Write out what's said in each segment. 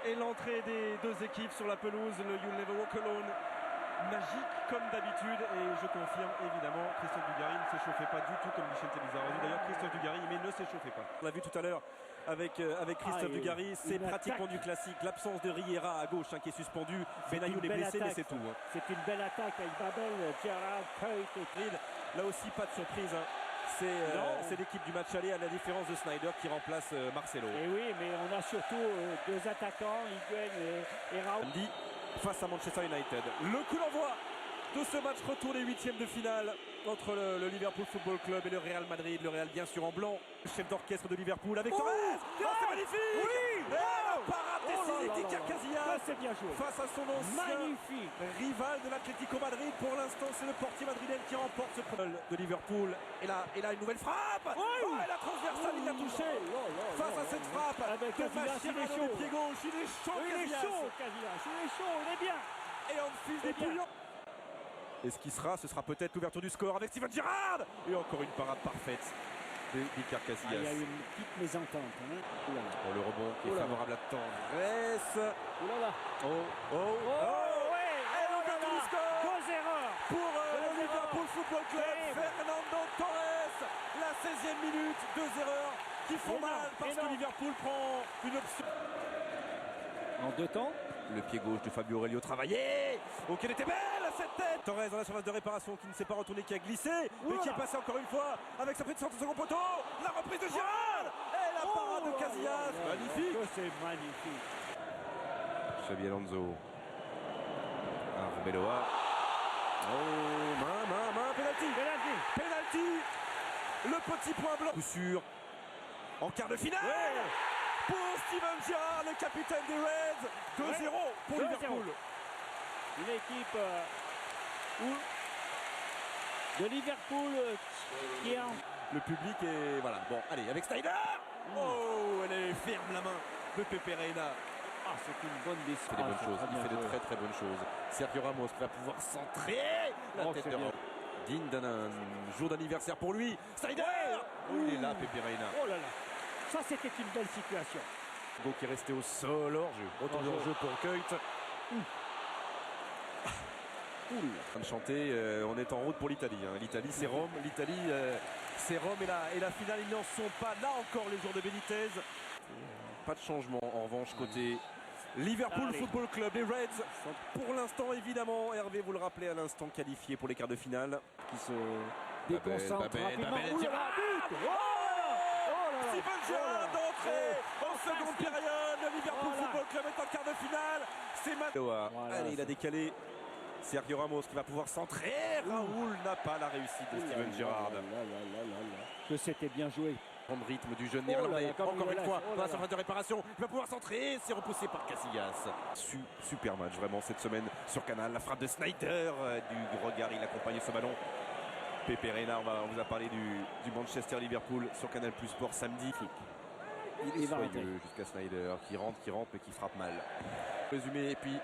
Et l'entrée des deux équipes sur la pelouse, le You'll Never Walk Alone, magique comme d'habitude. Et je confirme évidemment, Christophe Dugarry ne s'échauffait pas du tout comme Michel Telizardo. D'ailleurs, Christophe Dugarry, mais ne s'échauffait pas. On l'a vu tout à l'heure avec Christophe Dugarry, c'est pratiquement du classique. L'absence de Riera à gauche qui est suspendu. Benayoun est blessé, mais c'est tout. C'est une belle attaque avec Babel, Gerrard, Kuyt et Creed. Là aussi, pas de surprise. C'est l'équipe du match aller, à la différence de Sneijder qui remplace Marcelo. Et oui, mais on a surtout deux attaquants, Higuaín et Raúl. Face à Manchester United. Le coup d'envoi de ce match retour des huitièmes de finale entre le Liverpool Football Club et le Real Madrid. Le Real bien sûr en blanc. Le chef d'orchestre de Liverpool avec Torres. C'est magnifique. Oui. Parade d'Iker Casillas. C'est bien joué. Face à son ancien rival de l'Atlético Madrid. Pour l'instant, c'est le portier madrilène qui remporte ce premier de Liverpool. Et là, une nouvelle frappe. La transversale, il a touché. Face à cette frappe avec Casillas, il est chaud. Pied gauche, il est chaud. Il est chaud, Casillas. Il est chaud, il est bien. Et on file des bouillons. Et ce sera peut-être l'ouverture du score avec Steven Gerrard. Et encore une parade parfaite d'Iker Casillas. Il y a eu une petite mésentente. Pour le rebond qui est favorable à Torres. Et l'ouverture du score. Deux erreurs pour le Liverpool Football Club. Fernando Torres, la 16e minute. Deux erreurs qui font mal parce que Liverpool prend une option. En deux temps. Le pied gauche de Fabio Aurelio travaillé. Oh, quelle était belle cette tête. Torres dans la surface de réparation qui ne s'est pas retourné, qui a glissé, mais qui est passé encore une fois avec sa petite sortie de second poteau. La reprise de Gerrard et la parade de Casillas. Magnifique. C'est magnifique. Xabi Alonso. Arbeloa. Main, penalty. Le petit point blanc. Coup sûr. En quart de finale. Pour Steven Gerrard, le capitaine des Reds. 2-0 pour Liverpool. Une équipe de Liverpool qui est en... Le public est... Voilà, bon, allez, avec Sneijder. Elle est ferme la main de Pepe Reina. C'est une bonne décision. Il fait des bonnes choses, il fait de très très bonnes choses. Sergio Ramos qui va pouvoir centrer la tête de Ramos. Digne d'un jour d'anniversaire pour lui. Sneijder. Il est là, Pepe Reina. Oh là là. Ça, c'était une belle situation. Hugo qui est resté au sol, hors-jeu. Retour de hors-jeu pour Kuyt. En train de chanter, on est en route pour l'Italie. L'Italie, c'est Rome. L'Italie, c'est Rome et la finale, ils n'en sont pas. Là encore, les jours de Benitez. Pas de changement, en revanche, côté Liverpool Football Club. Les Reds, pour l'instant, évidemment, Hervé, vous le rappelez à l'instant, qualifié pour les quarts de finale. Qui se déconcentre rapidement. Steven Gerrard d'entrée en seconde période. Le Liverpool Football Club est en quart de finale. C'est Maloa. Allez, il a décalé. Sergio Ramos qui va pouvoir centrer. Raoul n'a pas la réussite de Steven Gerrard. Que c'était bien joué. Prendre rythme du jeune néerlandais. Encore une fois, dans la surface de réparation. Il va pouvoir centrer. C'est repoussé par Casillas. Super match vraiment cette semaine sur Canal. La frappe de Sneijder du regard. Il accompagnait ce ballon. Pepe Reina, on vous a parlé du Manchester-Liverpool sur Canal Plus Sport samedi. Il est soyeux jusqu'à Sneijder qui rentre mais qui frappe mal. Résumé, et puis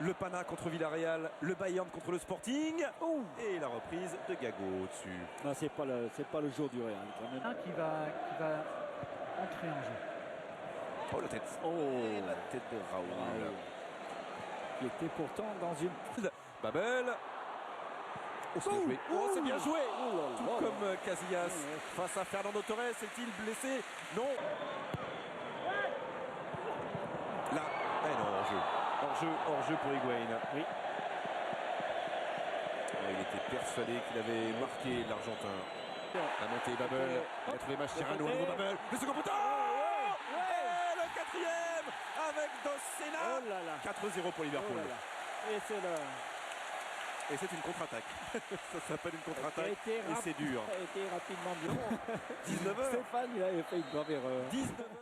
le Pana contre Villarreal, le Bayern contre le Sporting et la reprise de Gago au-dessus. Non, c'est pas le jour du Real quand même. Qui va entrer en jeu. Oh, la tête. La tête de Raoul. Qui était pourtant dans une... Babel. C'est bien joué. Tout comme Casillas face à Fernando Torres. Est-il blessé? Non. Là, non, hors-jeu pour Higuaín. Oui. Il était persuadé qu'il avait marqué l'Argentin. La montée Babel. Il a trouvé Mascherano au nouveau Babel. Le second poteau. Et le quatrième avec Dos Sena. 4-0 pour Liverpool. Et c'est une contre-attaque. Ça s'appelle une contre-attaque et c'est dur. Ça a été rapidement dur. 19h. Stéphane, il avait fait une grave erreur. 19h.